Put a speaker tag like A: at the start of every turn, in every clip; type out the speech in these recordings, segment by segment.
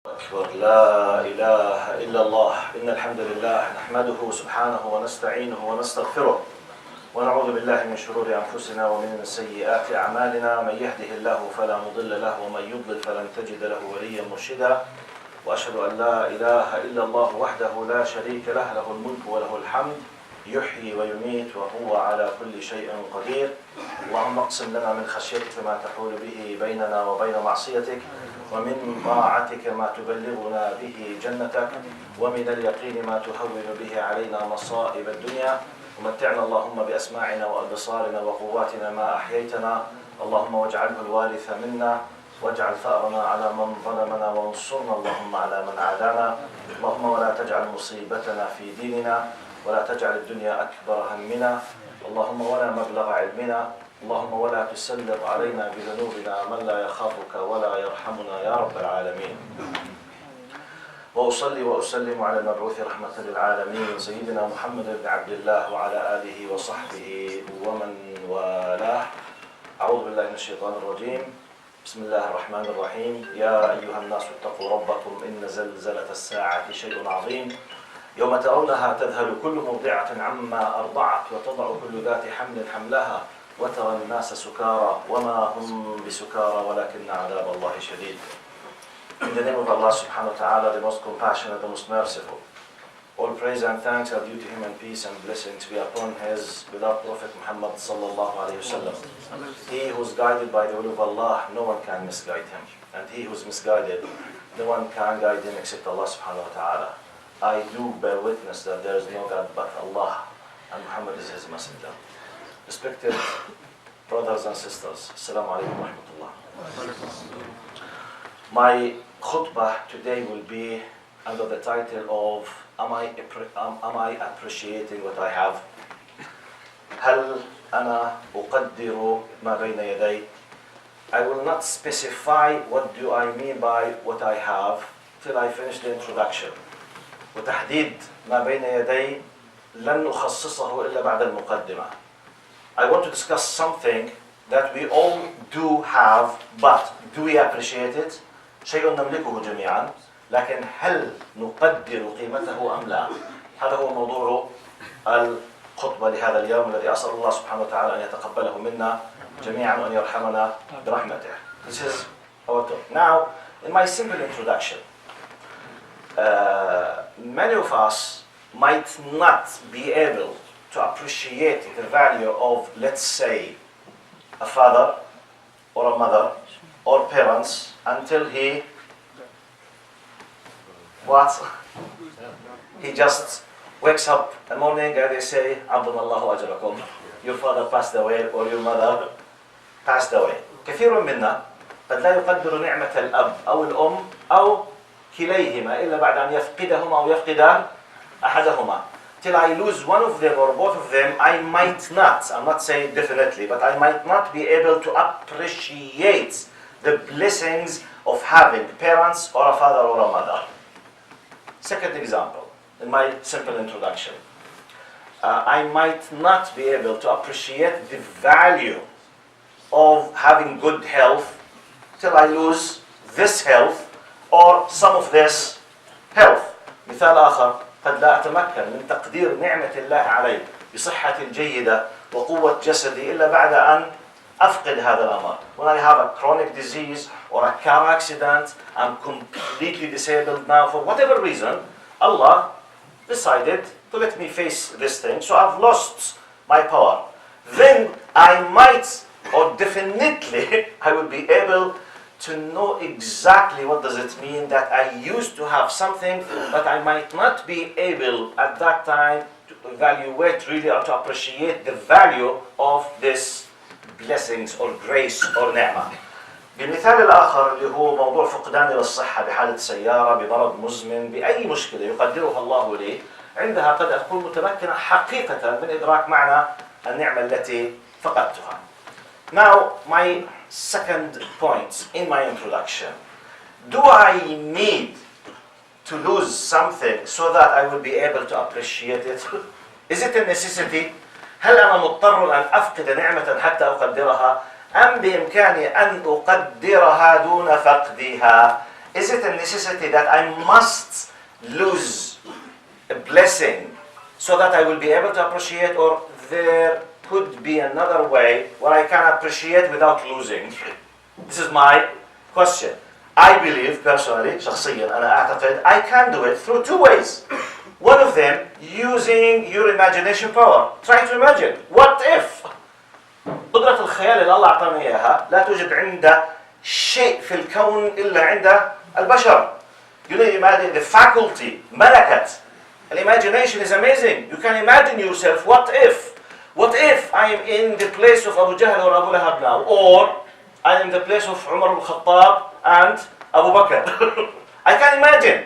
A: أكبر لا إله إلا الله إن الحمد لله نحمده سبحانه ونستعينه ونستغفره ونعوذ بالله من شرور أنفسنا ومن سيئات أعمالنا من يهده الله فلا مضل له ومن يضلل فلن تجد له وليا مرشدا وأشهد أن لا إله إلا الله وحده لا شريك له له الملك وله الحمد يحيي ويميت وهو على كل شيء قدير. اللهم اقسم لنا من خشيتك ما تحول به بيننا وبين معصيتك ومن طاعتك ما تبلغنا به جنتك ومن اليقين ما تهون به علينا مصائب الدنيا ومتعنا اللهم بأسماعنا وأبصارنا وقواتنا ما أحييتنا اللهم واجعله الوارث منا واجعل ثأرنا على من ظلمنا وانصرنا اللهم على من عادانا اللهم ولا تجعل مصيبتنا في ديننا ولا تجعل الدنيا أكبر همنا اللهم ولا مبلغ علمنا اللهم ولا تسلط علينا بذنوبنا من لا يخافك ولا يرحمنا يا رب العالمين. وأصلي وأسلم على المبعوث رحمة للعالمين سيدنا محمد بن عبد الله وعلى آله وصحبه ومن والاه. أعوذ بالله من الشيطان الرجيم. بسم الله الرحمن الرحيم. يا أيها الناس اتقوا ربكم إن زلزلة الساعة شيء عظيم يوم ترونها تذهل كل مرضعة عما أرضعت وتضع كل ذات حمل حملها وترى الناس سكارى وما هم بسكارى ولكن عذاب الله شديد. In the name of Allah subhanahu wa ta'ala, the most compassionate, the most merciful. All praise and thanks are due to him and peace and blessings be upon his beloved Prophet Muhammad sallallahu alayhi wa sallam. He who is guided by the will of Allah, no one can misguide him. And he who is misguided, no one can guide him except Allah subhanahu wa ta'ala. I do bear witness that there is no God but Allah and Muhammad is his messenger. Respected brothers and sisters, Assalamu alaikum wa rahmatullah. My khutbah today will be under the title of Am I appreciating what I have? هل أنا أقدر ما بين يدي? I will not specify what do I mean by what I have till I finish the introduction. وتحديد ما بين يدي لن أخصصه إلا بعد المقدمة. I want to discuss something that we all do have, but do we appreciate it? شيء نملكه جميعا، لكن هل نقدر قيمته أم لا؟ هذا هو موضوع الخطبة لهذا اليوم الذي أسأل الله سبحانه وتعالى أن يتقبله منا جميعا وأن يرحمنا برحمته. This is our talk. Now, in my simple introduction, many of us might not be able to appreciate the value of, let's say, a father or a mother or parents until he just wakes up in the morning and they say, Abdullahu ajrakum, your father passed away or your mother passed away. كثير منا قد لا يقدر نعمة الأب أو الأم أو كليهما إلا بعد أن يفقدهما أو يفقد أحدهما. Till I lose one of them or both of them, I might not, I'm not saying definitely, but I might not be able to appreciate the blessings of having parents or a father or a mother. Second example, in my simple introduction, I might not be able to appreciate the value of having good health till I lose this health or some of this health. مثال آخر، قد لا أتمكن من تقدير نعمة الله علي بصحة جيدة وقوة جسدي إلا بعد أن أفقد هذا الأمر. When I have a chronic disease or a car accident, I'm completely disabled now for whatever reason, Allah decided to let me face this thing, so I've lost my power. Then I might, or definitely, I will be able to know exactly what does it mean that I used to have something, but I might not be able at that time to evaluate really or to appreciate the value of this blessings or grace or نعمة. بالمثال الآخر اللي هو موضوع فقداني للصحة بحالة سيارة بمرض مزمن بأي مشكلة يقدرها الله لي، عندها قد أكون متمكنة حقيقة من إدراك معنى النعمة التي فقدتها. Now, my second point in my introduction. Do I need to lose something so that I will be able to appreciate it? Is it a necessity? هل أنا مضطر أن أفقد نعمة حتى أقدرها؟ أم بإمكاني أن أقدرها دون فقدها؟ Is it a necessity that I must lose a blessing so that I will be able to appreciate, or there could be another way where I can appreciate without losing? This is my question. I believe personally, شخصيا أنا أعتقد I can do it through two ways. One of them, using your imagination power. Try to imagine. What if? قدرة الخيال اللي الله أعطانا إياها لا توجد عند شيء في الكون إلا عند البشر. You know, imagine the faculty, ملكة. And imagination is amazing. You can imagine yourself, what if? What if I am in the place of Abu Jahl or Abu Lahab now? Or I am in the place of Umar al-Khattab and Abu Bakr. I can imagine.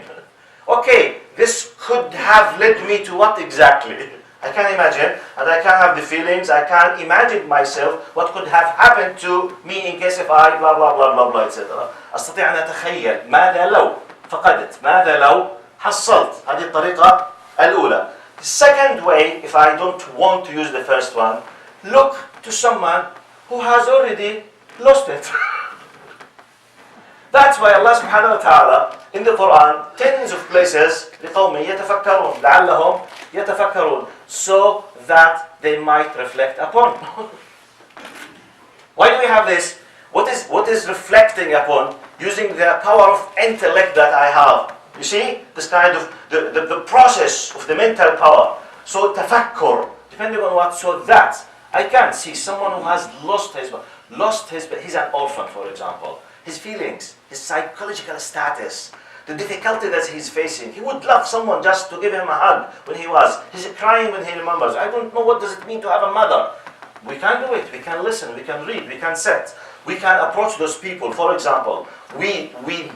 A: Okay, this could have led me to what exactly? I can imagine, and I can have the feelings, I can imagine myself what could have happened to me in case if I blah blah blah blah blah etc. أستطيع أن أتخيل ماذا لو فقدت، ماذا لو حصلت. هذه الطريقة الأولى. The second way, if I don't want to use the first one, look to someone who has already lost it. That's why Allah subhanahu wa ta'ala in the Quran, tens of places, لقوم يتفكرون, لعلهم يتفكرون, so that they might reflect upon. Why do we have this? What is reflecting upon? Using the power of intellect that I have. You see, this kind of the process of the mental power. So tafakkur, depending on what, so that I can see someone who has he's an orphan, for example. His feelings, his psychological status, the difficulty that he's facing. He would love someone just to give him a hug when he's crying when he remembers. I don't know what does it mean to have a mother. We can do it, we can listen, we can read, we can sit. We can approach those people. For example, we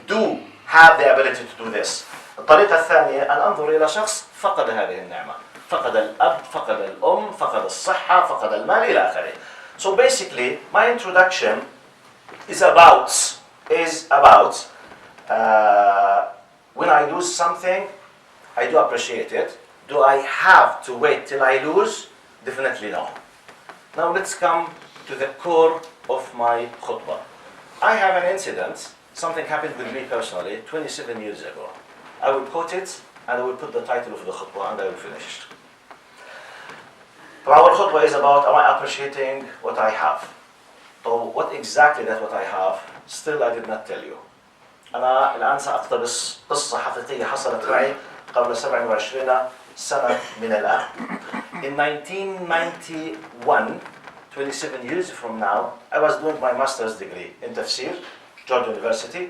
A: do have the ability to do this. الطريقة الثانية أن أنظر إلى شخص فقد هذه النعمة. فقد الأب، فقد الأم، فقد الصحة، فقد المال إلى آخره. So basically, my introduction is about when I lose something, I do appreciate it. Do I have to wait till I lose? Definitely no. Now let's come to the core of my khutbah. I have an incident, something happened with me personally 27 years ago. I will quote it and I will put the title of the khutbah and I will finish. Our khutbah is about, am I appreciating what I have? So what exactly that what I have, still I did not tell you. أنا الآن سأقتبس قصة حقيقية حصلت معي قبل 27 سنة من الآن. In 1991, 27 years from now, I was doing my master's degree in Tafsir, Georgia University.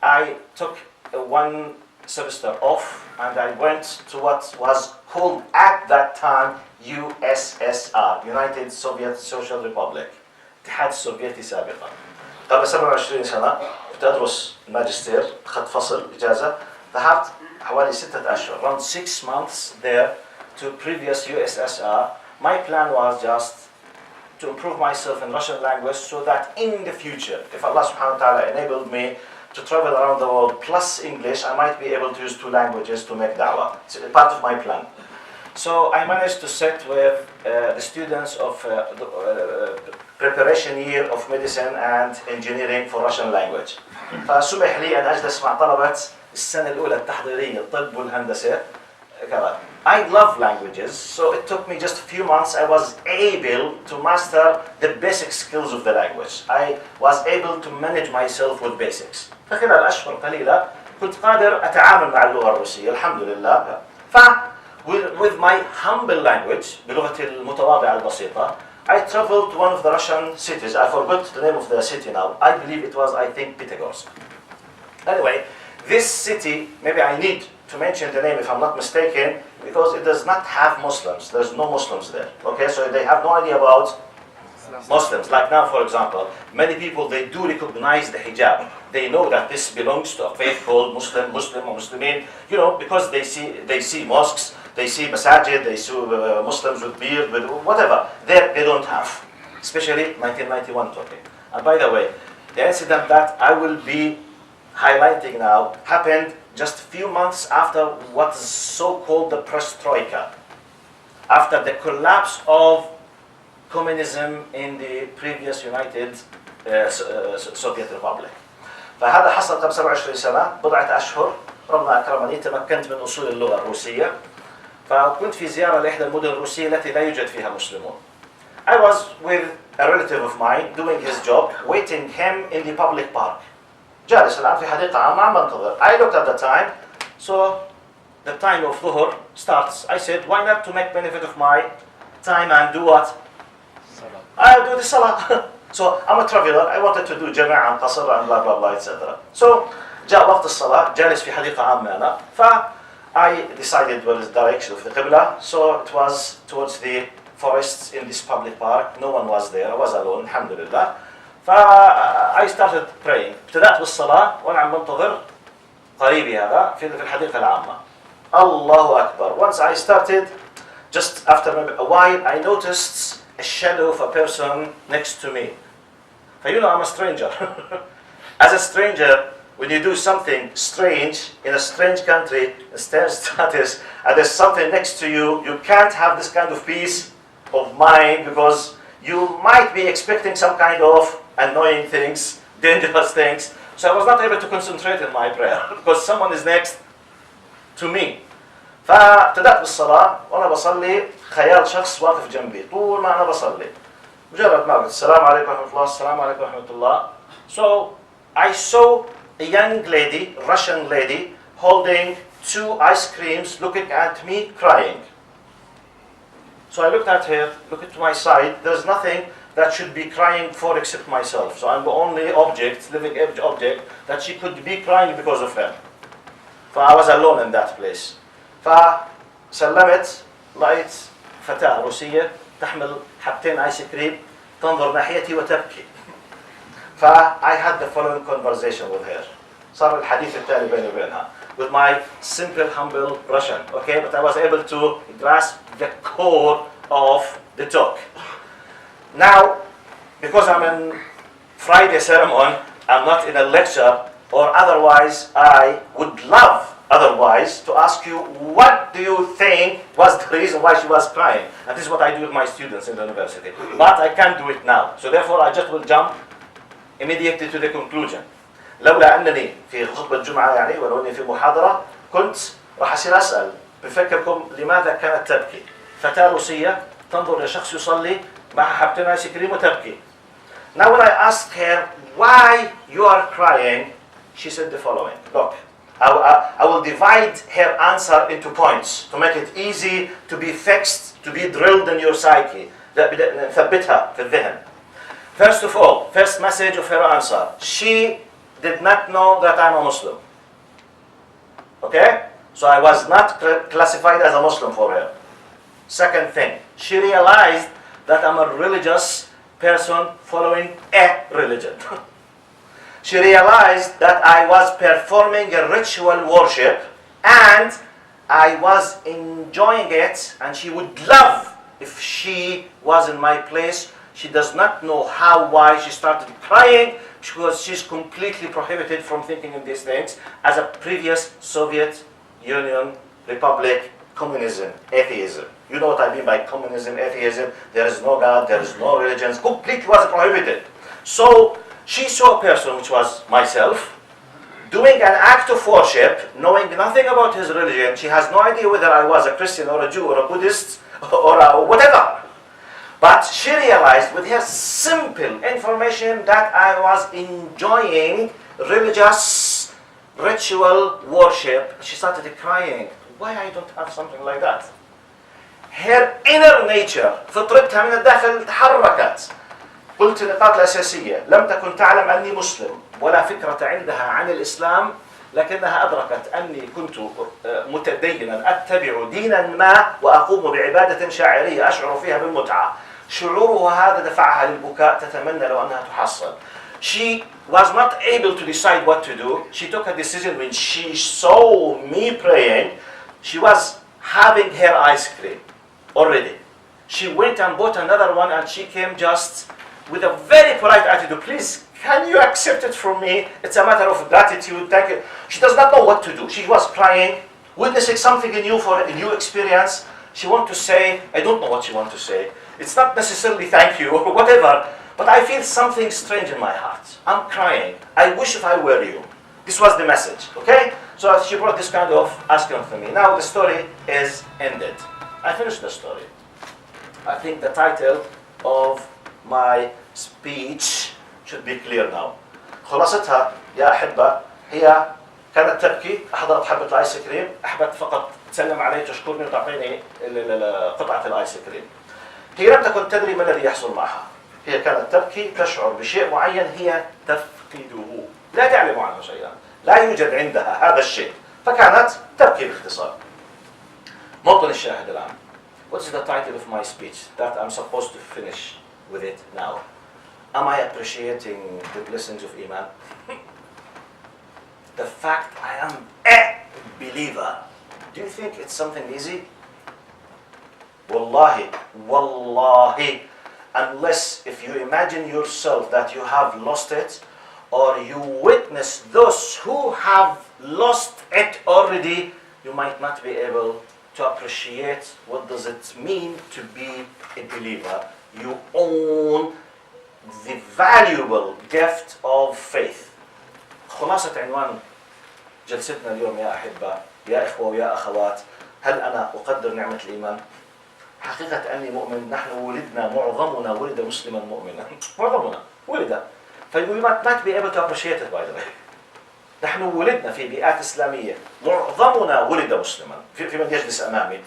A: I took one semester off and I went to what was called at that time USSR, United Soviet Social Republic. الاتحاد السوفيتي سابقا. قبل 27 سنة كنت أدرس الماجستير، أخذت فصل إجازة، ذهبت حوالي 6 أشهر, around 6 months there to previous USSR. My plan was just to improve myself in Russian language so that in the future, if Allah subhanahu wa ta'ala enabled me to travel around the world plus English, I might be able to use 2 languages to make da'wah. It's a part of my plan. So I managed to sit with the students of the preparation year of medicine and engineering for Russian language. فسمح لي أن أجلس مع طلبة السنة الأولى التحضيرية الطب والهندسة. I love languages, so it took me just a few months. I was able to master the basic skills of the language. I was able to manage myself with basics. فخلال أشهر قليلة كنت قادر أتعامل مع اللغة الروسية الحمد لله. With my humble language, بلغتي المتواضعة البسيطة, I traveled to one of the Russian cities. I forgot the name of the city now. I believe it was, I think, Pyatigorsk. Anyway, this city, maybe I need to mention the name if I'm not mistaken, because it does not have Muslims. There's no Muslims there. Okay, so they have no idea about Muslims. Like now, for example, many people, they do recognize the hijab. They know that this belongs to a faith called Muslim or Muslimin, you know, because they see mosques, they see masajid, they see Muslims with beard, with whatever. There they don't have, especially 1991 talking. And by the way, the incident that I will be highlighting now happened just a few months after what is so-called the perestroika, after the collapse of communism in the previous United Soviet Republic. فهذا حصل قبل 27 سنة بضعة أشهر. ربنا أكرمني تمكنت من أصول اللغة الروسية، فكنت في زيارة لإحدى المدن الروسية التي لا يوجد فيها مسلمون. I was with a relative of mine doing his job, waiting him in the public park. جالس الآن في حديقة عامة عم بنتظر. I looked at the time, so the time of ظهر starts. I said, why not to make benefit of my time and do what? I'll do the salah. So I'm a traveler. I wanted to do جماعة عن قصر and blah blah blah etc. So جاء وقت الصلاة، جالس في حديقة عامة أنا. I decided what is the direction of the Qibla. So it was towards the forests in this public park. No one was there. I was alone. Alhamdulillah. I started praying. ابتدأت بالصلاة وأنا عم بنتظر قريبي هذا في الحديقة العامة. الله أكبر. Once I started, just after a while, I noticed a shadow of a person next to me. You know, I'm a stranger. As a stranger, when you do something strange in a strange country, a strange status, and there's something next to you, you can't have this kind of peace of mind because you might be expecting some kind of annoying things, dangerous things. So I was not able to concentrate in my prayer because someone is next to me. فابتدأت بالصلاة وأنا بصلي خيال شخص واقف جنبي طول ما أنا بصلي. مجرد ما قلت السلام عليكم ورحمة الله السلام عليكم ورحمة الله. So I saw a young lady, Russian lady, holding 2 ice creams, looking at me, crying. So I looked at her, looked to my side. There's nothing that should be crying for except myself. So I'm the only object, living object, that she could be crying because of her. I was alone in that place. فسلمت، لقيت فتاة روسية تحمل حبتين آيس كريم تنظر ناحيتي وتبكي. I had the following conversation with her. صار الحديث التالي بيني وبينها. With my simple, humble Russian, okay? But I was able to grasp the core of the talk. Now, because I'm in Friday ceremony, I'm not in a lecture, or otherwise, I would love otherwise to ask you, what do you think was the reason why she was crying? And this is what I do with my students in the university. But I can't do it now. So therefore, I just will jump immediately to the conclusion. لولا أنني في خطبة الجمعة يعني ولو أني في محاضرة كنت راح أصير أسأل بفكركم لماذا كانت تبكي؟ فتاة روسية تنظر لشخص يصلي مع حبتين آيس كريم وتبكي. Now when I asked her why you are crying, she said the following. Look, I will divide her answer into points to make it easy to be fixed, to be drilled in your psyche. ثبتها في الذهن. First of all, first message of her answer, she did not know that I'm a Muslim. Okay? So I was not classified as a Muslim for her. Second thing, she realized that I'm a religious person following a religion. She realized that I was performing a ritual worship and I was enjoying it, and she would love if she was in my place. She does not know how, why she started crying, because she's completely prohibited from thinking in these things as a previous Soviet Union Republic, communism, atheism. You know what I mean by communism, atheism. There is no God, there is no religions, completely was prohibited. So she saw a person, which was myself, doing an act of worship, knowing nothing about his religion. She has no idea whether I was a Christian or a Jew or a Buddhist or whatever. But she realized with her simple information that I was enjoying religious ritual worship. She started crying. Why I don't have something like that? Her inner nature, فطرتها من الداخل تحركت. قلت النقاط الأساسية: لم تكن تعلم أني مسلم ولا فكرة عندها عن الإسلام، لكنها أدركت أني كنت متدينا أتبع دينا ما وأقوم بعبادة شاعرية أشعر فيها بالمتعة. شعورها هذا دفعها للبكاء، تتمنى لو أنها تحصل. She was not able to decide what to do. She took a decision when she saw me praying. She was having her ice cream already. She went and bought another one, and she came just with a very polite attitude. Please, can you accept it from me? It's a matter of gratitude. Thank you. She does not know what to do. She was crying, witnessing something new for a new experience. She wants to say, I don't know what she wants to say. It's not necessarily thank you or whatever, But I feel something strange in my heart. I'm crying. I wish if I were you. This was the message, okay? So she brought this kind of asking to me. Now the story is ended. I finished the story. I think the title of my speech should be clear now. خلاصتها يا أحبة هي كانت تبكي، أحضرت حبة الآيس كريم، أحبت فقط تسلم علي تشكرني وتعطيني قطعة الآيس كريم. هي لم تكن تدري ما الذي يحصل معها. هي كانت تبكي تشعر بشيء معين هي تفقده، لا تعلم عنه شيئا، لا يوجد عندها هذا الشيء، فكانت تبكي باختصار. موطن الشاهد الآن. What's the title of my speech that I'm supposed to finish with it now? Am I appreciating the blessings of Iman? The fact I am a believer, do you think it's something easy? Wallahi, wallahi, unless if you imagine yourself that you have lost it, or you witness those who have lost it already, you might not be able to appreciate what does it mean to be a believer. You own the valuable gift of faith. خلاصة عنوان جلستنا اليوم يا أحبة، يا إخوة ويا أخوات، هل أنا أقدر نعمة الإيمان؟ حقيقة أني مؤمن. نحن ولدنا، معظمنا ولد مسلما مؤمنا، معظمنا ولد. We might not be able to appreciate it, by the way. نحن ولدنا في بيئات إسلامية، معظمنا ولد مسلما. في من يجلس أمامي،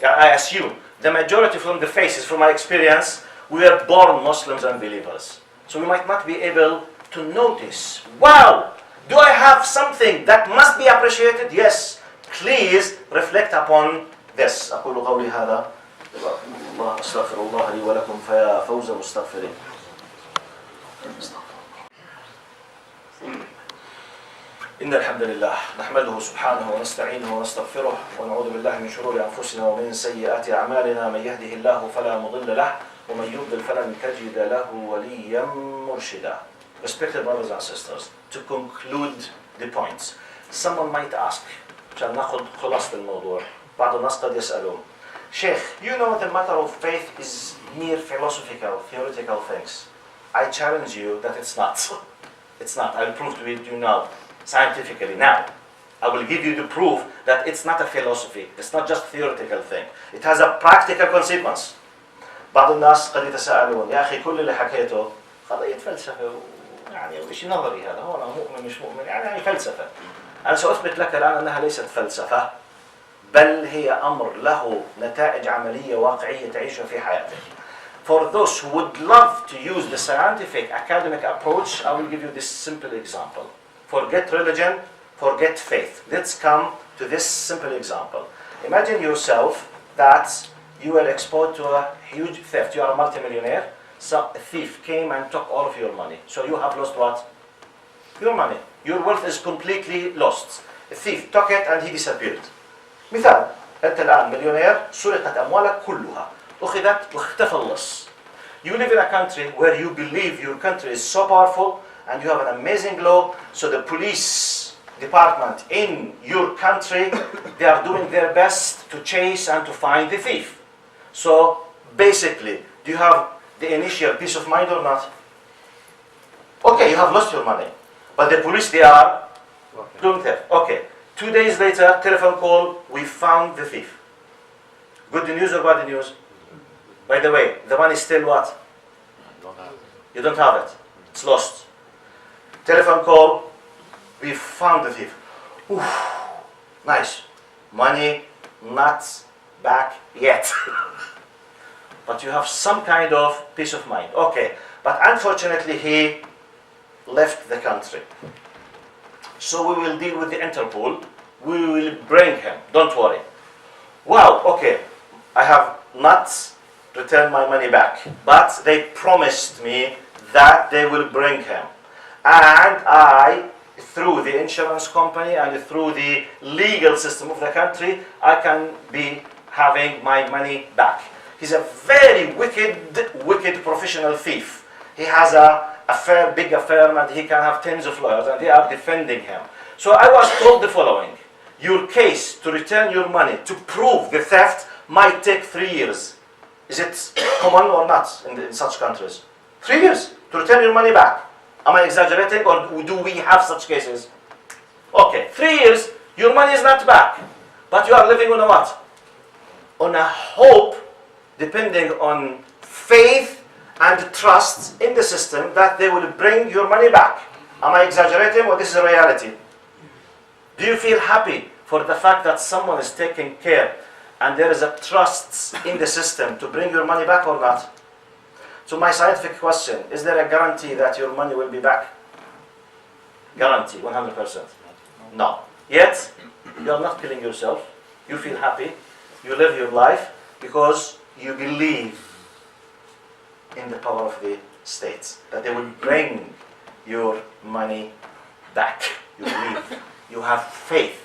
A: I assume the majority from the faces, from my experience, we were born Muslims and believers. So we might not be able to notice, wow, do I have something that must be appreciated? Yes, please reflect upon this. أقول قولي هذا الله أستغفر الله لي ولكم فيا فوز مستغفرين. إن الحمد لله نحمده سبحانه ونستعينه ونستغفره ونعوذ بالله من شرور أنفسنا ومن سيئات أعمالنا. من يهده الله فلا مضل له ومن يضلل فلن تجد له وليا مرشدا. Respected brothers and sisters, to conclude the points, someone might ask, عشان ناخذ خلاصة الموضوع، بعض الناس قد يسألون, Sheikh, you know the matter of faith is mere philosophical, theoretical things. I challenge you that it's not. It's not. I will prove to you now, scientifically. Now, I will give you the proof that it's not a philosophy. It's not just a theoretical thing. It has a practical consequence. بعض الناس قد يتساءلون, يا أخي كل اللي حكيته قضية فلسفة يعني شيء نظري هذا، هو أنا مؤمن مش مؤمن يعني فلسفة. أنا سأثبت لك الآن أنها ليست فلسفة، بل هي أمر له نتائج عملية واقعية تعيشها في حياتك. For those who would love to use the scientific academic approach, I will give you this simple example. Forget religion, forget faith. Let's come to this simple example. Imagine yourself that you were exposed to a huge theft. You are a multimillionaire. So a thief came and took all of your money. So you have lost what? Your money. Your wealth is completely lost. A thief took it and he disappeared. مثال، أنت الآن مليونير، سرقت أموالك كلها، أخذت واختفى اللص. You live in a country where you believe your country is so powerful and you have an amazing law, so the police department in your country, they are doing their best to chase and to find the thief. So basically, do you have the initial peace of mind or not? Okay, you have lost your money, but the police, they are doing theft. Okay, 2 days later, telephone call, we found the thief. Good news or bad news? By the way, the money is still what? You don't have it. It's lost. Telephone call, we found the thief. Oof, nice. Money not back yet. But you have some kind of peace of mind. Okay, but unfortunately he left the country. So we will deal with the Interpol. We will bring him. Don't worry. Wow, okay. I have not returned my money back, but they promised me that they will bring him. And I, through the insurance company and through the legal system of the country, I can be having my money back. He's a very wicked professional thief. He has a big firm and he can have tens of lawyers and they are defending him. So I was told the following: your case to return your money, to prove the theft, might take 3 years. Is it common or not in such countries? 3 years to return your money back. Am I exaggerating, or do we have such cases? Okay, 3 years, your money is not back. But you are living on a what? On a hope, depending on faith and trust in the system that they will bring your money back. Am I exaggerating, or this is a reality? Do you feel happy for the fact that someone is taking care and there is a trust in the system to bring your money back or not? So my scientific question, is there a guarantee that your money will be back? Guarantee, 100%. No. Yet, you are not killing yourself. You feel happy. You live your life because you believe in the power of the states, that they will bring your money back. You believe. You have faith.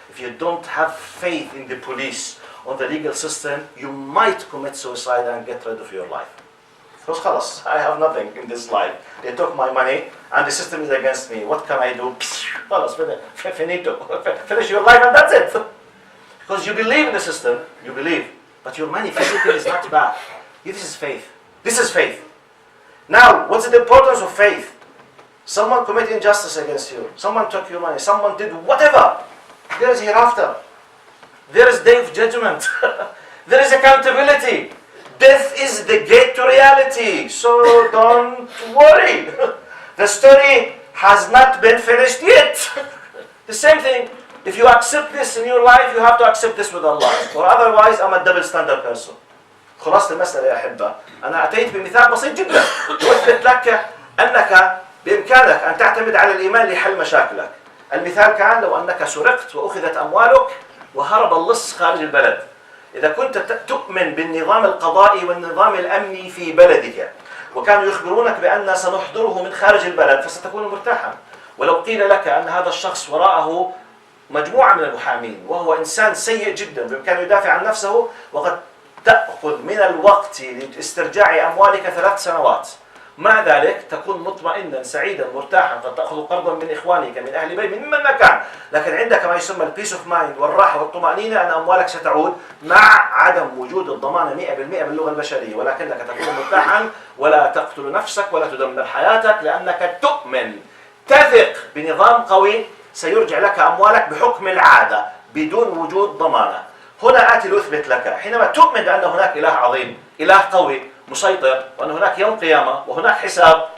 A: If you don't have faith in the police or the legal system, you might commit suicide and get rid of your life. Because خلاص, I have nothing in this life. They took my money and the system is against me. What can I do? خلاص, finito. Finish your life and that's it. Because you believe in the system, you believe, but your money physically is not back. This is faith. This is faith. Now, what's the importance of faith? Someone committed injustice against you. Someone took your money. Someone did whatever. There is hereafter. There is day of judgment. There is accountability. Death is the gate to reality. So don't worry. The story has not been finished yet. The same thing. If you accept this in your life, you have to accept this with Allah. Or otherwise, I'm a double standard person. خلاصة المسألة يا أحبة. أنا أتيت بمثال بسيط جدا. وأثبت لك أنك بإمكانك أن تعتمد على الإيمان لحل مشاكلك. المثال كان لو أنك سرقت وأخذت أموالك وهرب اللص خارج البلد. إذا كنت تؤمن بالنظام القضائي والنظام الأمني في بلدك وكانوا يخبرونك بأن سنحضره من خارج البلد فستكون مرتاحا. ولو قيل لك أن هذا الشخص وراءه مجموعة من المحامين وهو إنسان سيء جدا بإمكانه يدافع عن نفسه وقد تأخذ من الوقت لاسترجاع أموالك 3 سنوات. مع ذلك تكون مطمئنا سعيدا مرتاحا، قد تأخذ قرضا من إخوانك من أهل بيت من من كان، لكن عندك ما يسمى البيس اوف مايند والراحة والطمأنينة أن أموالك ستعود مع عدم وجود الضمان 100% باللغة البشرية، ولكنك تكون مرتاحا ولا تقتل نفسك ولا تدمر حياتك لأنك تؤمن تثق بنظام قوي سيرجع لك أموالك بحكم العادة بدون وجود ضمانة. هنا آتي لأثبت لك حينما تؤمن بأن هناك إله عظيم، إله قوي مسيطر، وأن هناك يوم قيامة وهناك حساب،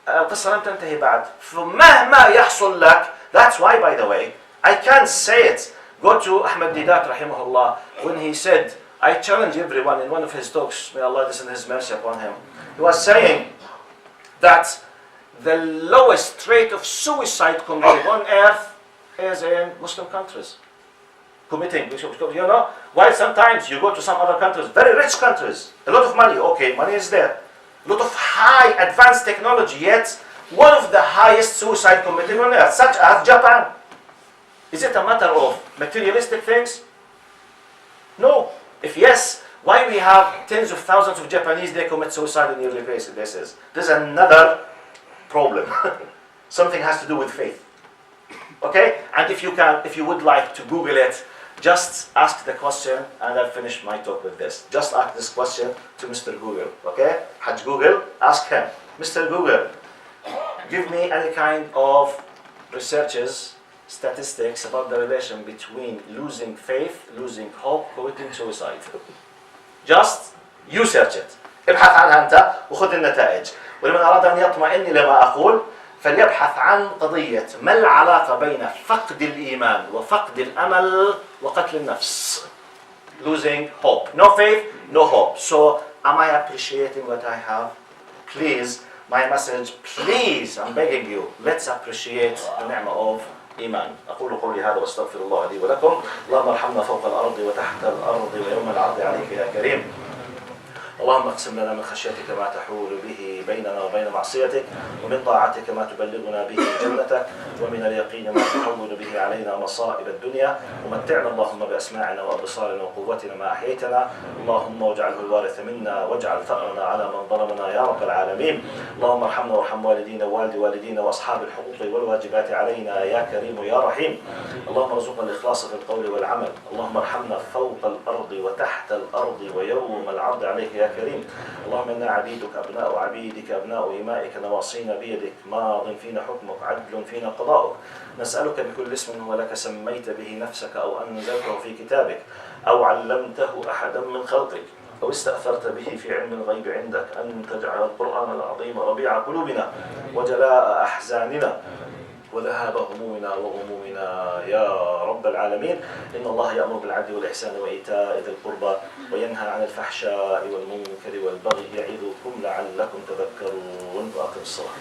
A: القصة لم تنتهي بعد. فمهما يحصل لك, that's why by the way, I can't say it. Go to Ahmad Didat rahimahullah when he said, I challenge everyone in one of his talks, may Allah descend His mercy upon him. He was saying that the lowest rate of suicide committed on earth is in Muslim countries. Committing, you know, while sometimes you go to some other countries, very rich countries, a lot of money, okay, money is there, a lot of high advanced technology, yet one of the highest suicide committed on earth, such as Japan. Is it a matter of materialistic things? No. If yes, why we have tens of thousands of Japanese, they commit suicide on a yearly basis? There's another problem. Something has to do with faith. Okay? And if you would like to Google it, just ask the question, and I'll finish my talk with this. Just ask this question to Mr. Google. Okay? Hajj Google, ask him, Mr. Google, give me any kind of researches, statistics about the relation between losing faith, losing hope, committing suicide. Just you search it. ابحث عنها أنت وخذ النتائج. ولمن أراد أن يطمئن لما أقول فليبحث عن قضية ما العلاقة بين فقد الإيمان وفقد الأمل وقتل النفس. Losing hope. No faith, no hope. So, am I appreciating what I have? Please, my message, please, I'm begging you, let's appreciate the ni'mah of إيمان. أقول قولي هذا واستغفر الله لي ولكم. اللهم ارحمنا فوق الأرض وتحت الأرض ويوم العرض عليك يا كريم. اللهم اقسم لنا من خشيتك ما تحول به بيننا وبين معصيتك ومن طاعتك ما تبلغنا به جنتك ومن اليقين ما تحول به علينا مصائب الدنيا ومتعنا اللهم بأسماعنا وأبصارنا وقوتنا ما أحييتنا اللهم واجعله الوارث منا واجعل ثأرنا على من ظلمنا يا رب العالمين. اللهم ارحمنا وارحم والدينا ووالد والدينا وأصحاب الحقوق والواجبات علينا يا كريم يا رحيم. اللهم ارزقنا الإخلاص في القول والعمل. اللهم ارحمنا فوق الأرض وتحت الأرض ويوم العرض عليك يا كريم. اللهم إنا عبيدك أبناء عبيدك أبناء إمائك نواصينا بيدك ماض فينا حكمك عدل فينا قضاؤك. نسألك بكل اسم هو لك سميت به نفسك أو أنزلته في كتابك أو علمته أحدا من خلقك أو استأثرت به في علم الغيب عندك أن تجعل القرآن العظيم ربيع قلوبنا وجلاء أحزاننا وذهاب همومنا وغمومنا يا رب العالمين. إن الله يأمر بالعدل والإحسان وإيتاء ذي القربى وينهى عن الفحشاء والمنكر والبغي يعظكم لعلكم تذكرون. وأقم الصلاة.